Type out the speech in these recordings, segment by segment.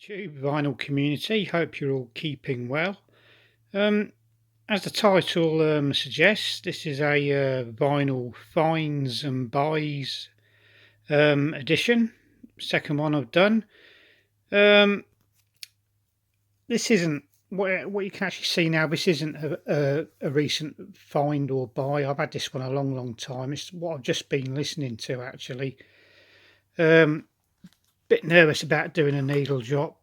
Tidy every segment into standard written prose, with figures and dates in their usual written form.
YouTube vinyl community. Hope you're all keeping well. As the title suggests, this is a vinyl finds and buys edition. Second one I've done. This isn't what you can actually see now. This isn't a recent find or buy. I've had this one a long time. It's what I've just been listening to actually. Bit nervous about doing a needle drop.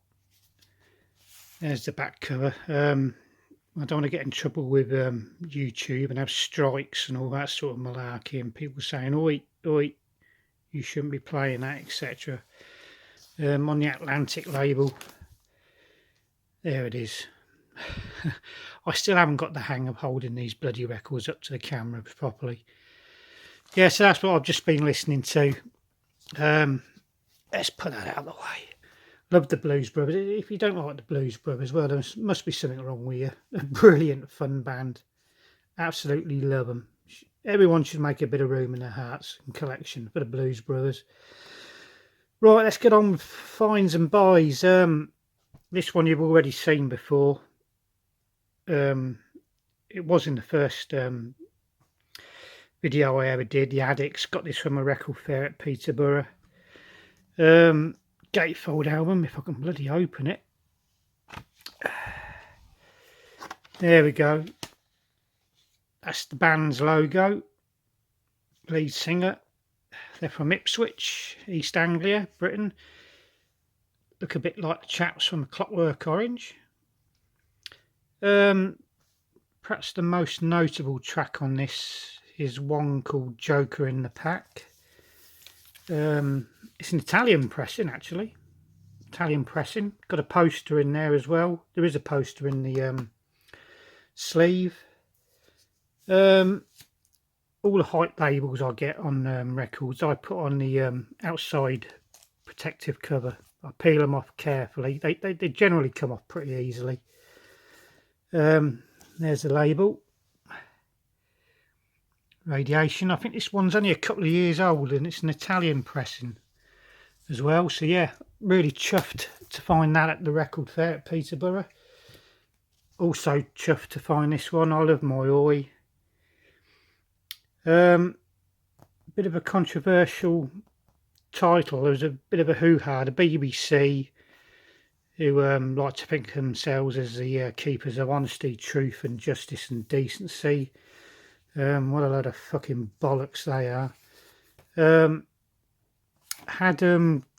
There's the back cover. I don't want to get in trouble with YouTube and have strikes and all that sort of malarkey, and people saying, oi, you shouldn't be playing that, etc. On the Atlantic label. There it is. I still haven't got the hang of holding these bloody records up to the camera properly. Yeah, so that's what I've just been listening to. Let's put that out of the way. Love the Blues Brothers. If you don't like the Blues Brothers, well, there must be something wrong with you. A brilliant, fun band. Absolutely love them. Everyone should make a bit of room in their hearts and collection for the Blues Brothers. Right, let's get on with finds and buys. This one you've already seen before. It was in the first video I ever did. The Addicts. Got this from a record fair at Peterborough. Gatefold album, if I can bloody open it. There we go. That's the band's logo. Lead singer. They're from Ipswich, East Anglia, Britain. Look a bit like the chaps from Clockwork Orange. Perhaps the most notable track on this is one called Joker in the Pack. It's an Italian pressing, actually. Italian pressing. Got a poster in there as well. There is a poster in the sleeve. All the hype labels I get on records, I put on the outside protective cover. I peel them off carefully. They generally come off pretty easily. There's the label. Radiation. I think this one's only a couple of years old and it's an Italian pressing as well. So yeah, really chuffed to find that at the record fair at Peterborough. Also chuffed to find this one, I Love My Oi. Bit of a controversial title. There was a bit of a hoo-ha. The BBC, who like to think of themselves as the keepers of honesty, truth and justice and decency. What a load of fucking bollocks they are. Had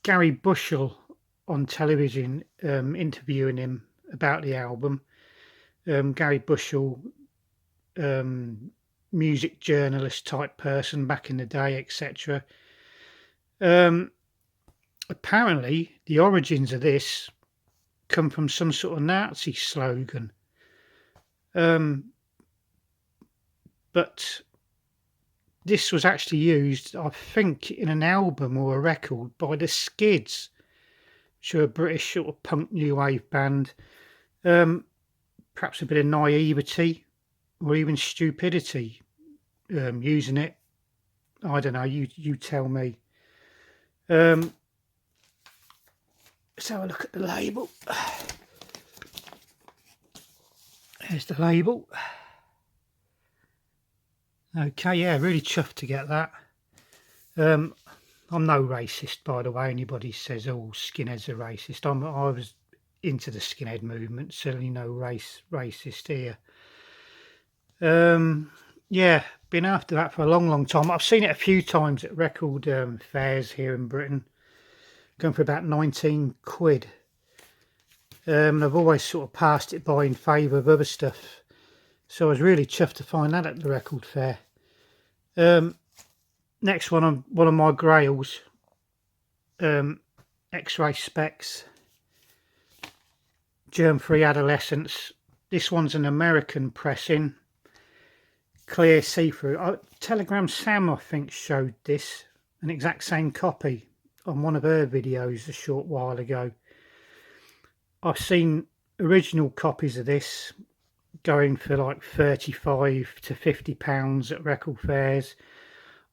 Gary Bushell on television interviewing him about the album. Gary Bushell, music journalist type person back in the day, etc. Apparently, the origins of this come from some sort of Nazi slogan. But this was actually used, I think, in an album or a record by the Skids, which are a British sort of punk new wave band. Perhaps a bit of naivety or even stupidity using it. I don't know, you tell me. Let's have a look at the label. There's the label. Okay, yeah, really chuffed to get that. I'm no racist, by the way. Anybody says, oh, skinheads are racist. I was into the skinhead movement. Certainly no racist here. Yeah, been after that for a long time. I've seen it a few times at record fairs here in Britain. Going for about 19 quid. I've always sort of passed it by in favour of other stuff. So I was really chuffed to find that at the record fair. Next one of my grails. Xray specs. Germ-free adolescence. This one's an American pressing. Clear see-through. Telegram Sam, I think, showed this. An exact same copy on one of her videos a short while ago. I've seen original copies of this going for like 35 to 50 pounds at record fairs.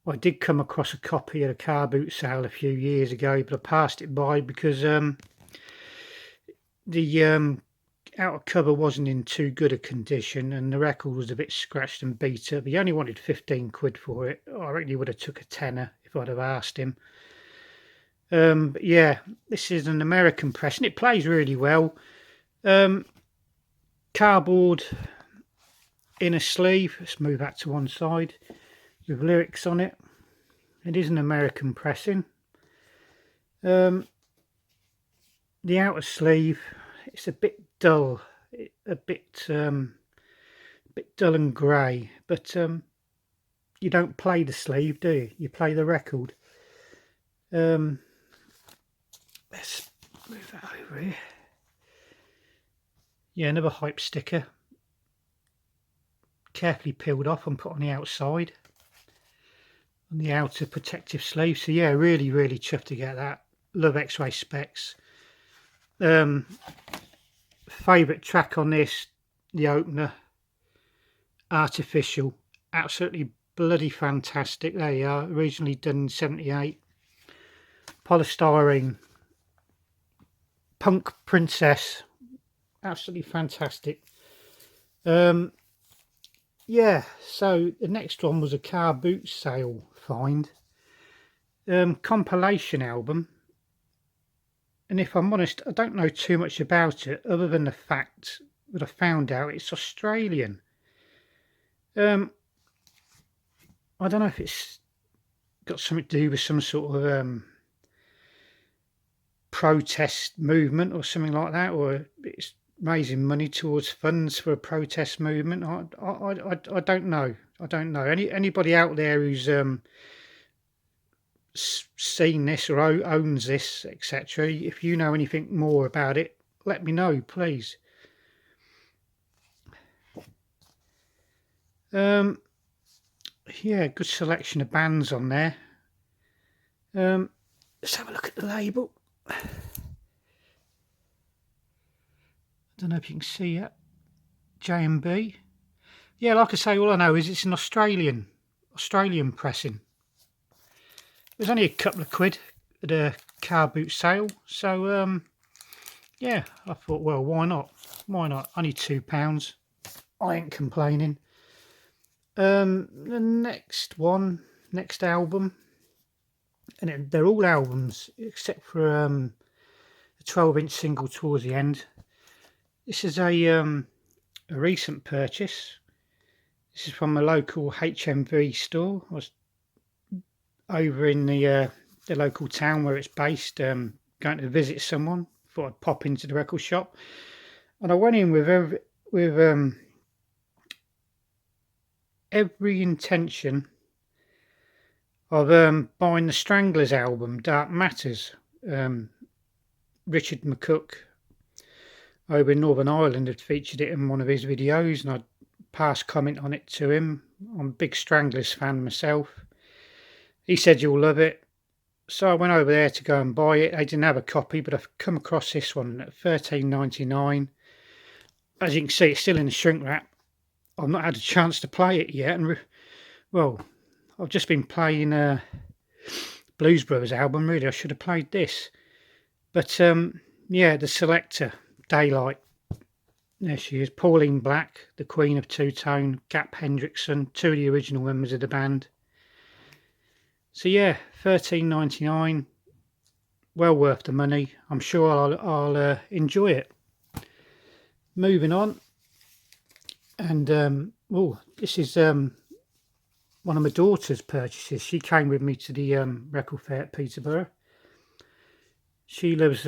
I did come across a copy at a car boot sale a few years ago, but I passed it by because The outer cover wasn't in too good a condition, and the record was a bit scratched and beat up. He only wanted 15 quid for it. I reckon he would have took a tenner if I'd have asked him. But yeah, this is an American press, and it plays really well. Cardboard inner sleeve. Let's move that to one side with lyrics on it. It is an American pressing. The outer sleeve, it's a bit dull, a bit dull and grey, but you don't play the sleeve, do you? You play the record. Let's move that over here. Yeah, another hype sticker. Carefully peeled off and put on the outside. On the outer protective sleeve. So yeah, really chuffed to get that. Love Xray specs. Favourite track on this, the opener, Artificial. Absolutely bloody fantastic. There you are, originally done in 78. Polystyrene. Punk Princess. Absolutely fantastic. Yeah, so the next one was a Carboot Sale find. Compilation album. And if I'm honest, I don't know too much about it, other than the fact that I found out it's Australian. I don't know if it's got something to do with some sort of protest movement or something like that, or it's raising money towards funds for a protest movement. I don't know. I don't know. Anybody out there who's seen this or owns this, etc., if you know anything more about it, let me know, please. Yeah, good selection of bands on there. Let's have a look at the label. I don't know if you can see it. J&B. Yeah, like I say, all I know is it's an Australian pressing. It was only a couple of quid at a Carboot Sale, so yeah, I thought, well, why not? Why not? Only £2. I ain't complaining. The next album, and they're all albums except for a 12-inch single towards the end. This is a recent purchase. This is from a local HMV store. I was over in the local town where it's based, going to visit someone. Thought I'd pop into the record shop, and I went in with every intention of buying the Stranglers album, Dark Matters. Richard McCook over in Northern Ireland had featured it in one of his videos, and I'd passed comment on it to him. I'm a big Stranglers fan myself. He said, you'll love it. So I went over there to go and buy it. They didn't have a copy, but I've come across this one at $13.99. As you can see, it's still in the shrink wrap. I've not had a chance to play it yet. And well, I've just been playing Blues Brothers album. Really, I should have played this. But yeah, the selector, Daylight. There she is. Pauline Black, the Queen of Two-Tone, Gap Hendrickson, two of the original members of the band. So yeah, $13.99, well worth the money. I'm sure I'll enjoy it. Moving on, and this is one of my daughter's purchases. She came with me to the record fair at Peterborough. She loves,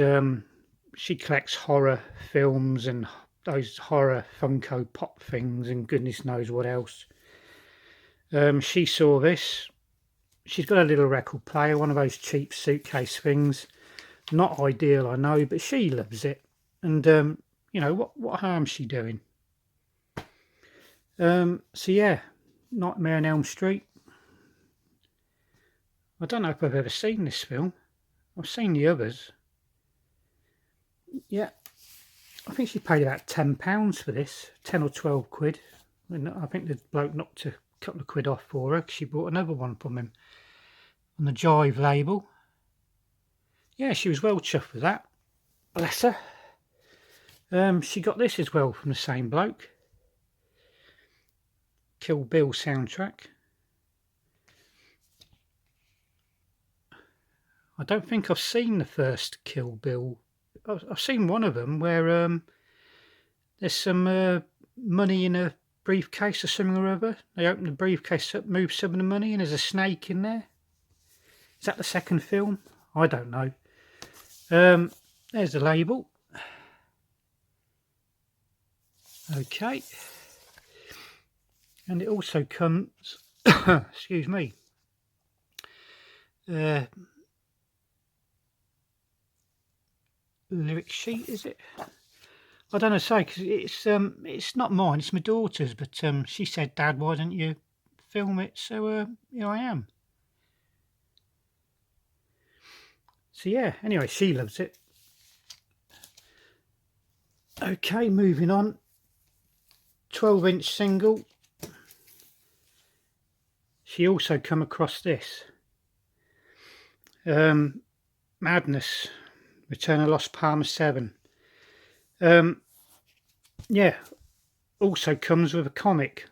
she collects horror films and those horror Funko Pop things and goodness knows what else. She saw this. She's got a little record player, one of those cheap suitcase things. Not ideal, I know, but she loves it. And, you know, what harm's she doing? So, yeah, Nightmare on Elm Street. I don't know if I've ever seen this film. I've seen the others. Yeah, I think she paid about £10 for this, 10 or 12 quid. And I think the bloke knocked a couple of quid off for her because she bought another one from him on the Jive label. Yeah, she was well chuffed with that. Bless her. She got this as well from the same bloke. Kill Bill soundtrack. I don't think I've seen the first Kill Bill. I've seen one of them where there's some money in a briefcase or something or other. They open the briefcase up, move some of the money, and there's a snake in there. Is that the second film? I don't know. There's the label. Okay. And it also comes, excuse me, lyric sheet, is it? I don't know, say, because it's not mine, it's my daughter's, but she said, Dad, why don't you film it? So here I am. So yeah, anyway, she loves it. Okay, moving on. 12-inch single. She also come across this. Madness, Return of Lost Palmer 7. Yeah, also comes with a comic.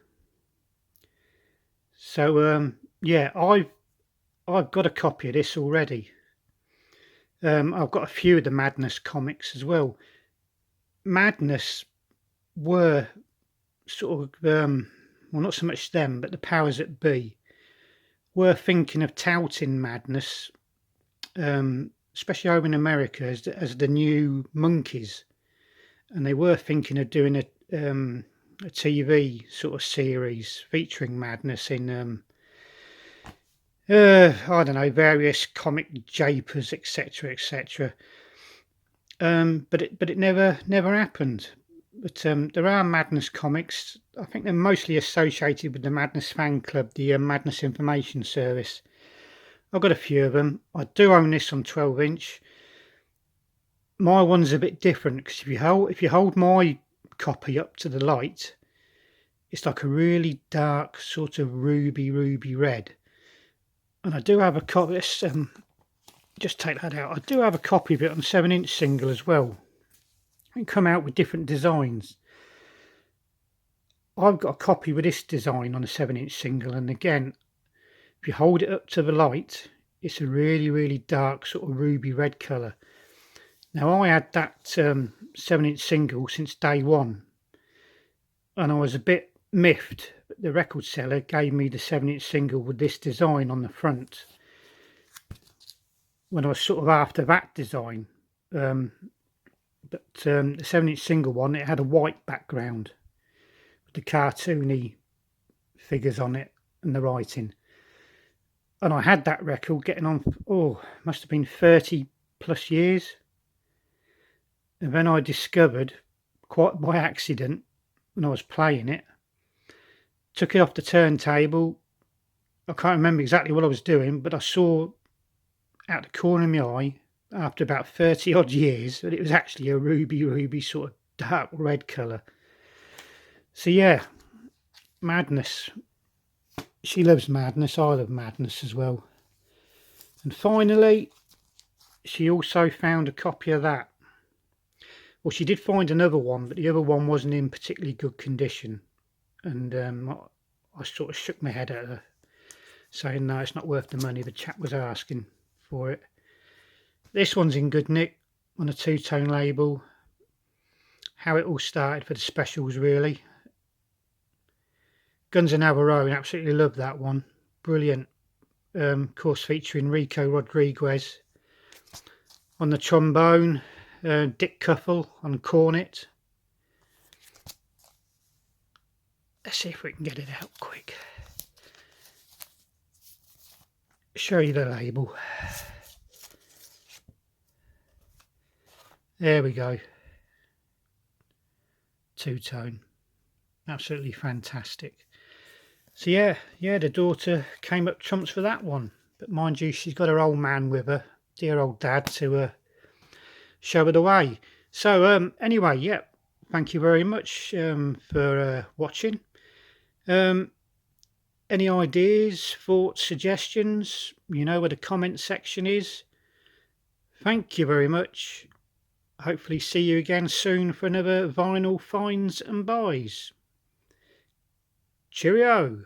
So yeah, I've got a copy of this already. I've got a few of the Madness comics as well. Madness were sort of well, not so much them, but the powers that be were thinking of touting Madness, especially over in America, as the new monkeys, and they were thinking of doing a TV sort of series featuring Madness in I don't know, various comic japers, etc., etc. But it never happened. But there are Madness comics. I think they're mostly associated with the Madness fan club, the Madness Information Service. I've got a few of them. I do own this on 12-inch. My one's a bit different because if you hold my copy up to the light, it's like a really dark sort of ruby red. And I do have a copy. Let's just take that out. I do have a copy of it on 7-inch single as well. And come out with different designs. I've got a copy with this design on a 7-inch single, and again, if you hold it up to the light, it's a really dark sort of ruby red colour. Now I had that 7-inch single since day one, and I was a bit miffed. The record seller gave me the 7-inch single with this design on the front when I was sort of after that design. But the 7-inch single one, it had a white background with the cartoony figures on it and the writing. And I had that record getting on, must have been 30 plus years. And then I discovered, quite by accident, when I was playing it, took it off the turntable. I can't remember exactly what I was doing, but I saw out the corner of my eye, after about 30 odd years, that it was actually a ruby sort of dark red colour. So yeah, Madness. She loves Madness, I love Madness as well. And finally, she also found a copy of that. Well, she did find another one, but the other one wasn't in particularly good condition. And I sort of shook my head at her, saying no, it's not worth the money the chap was asking for it. This one's in good nick on a 2-tone label. How it all started for the specials, really. Guns and Our Own, absolutely love that one. Brilliant. Of course, featuring Rico Rodriguez on the trombone, Dick Cuffle on cornet. Let's see if we can get it out quick. Show you the label. There we go. 2-tone. Absolutely fantastic. So yeah, the daughter came up trumps for that one. But mind you, she's got her old man with her, dear old dad, to show her the way. So anyway, yeah, thank you very much for watching. Any ideas, thoughts, suggestions, you know where the comment section is. Thank you very much. hopefully see you again soon for another vinyl finds and buys. Cheerio!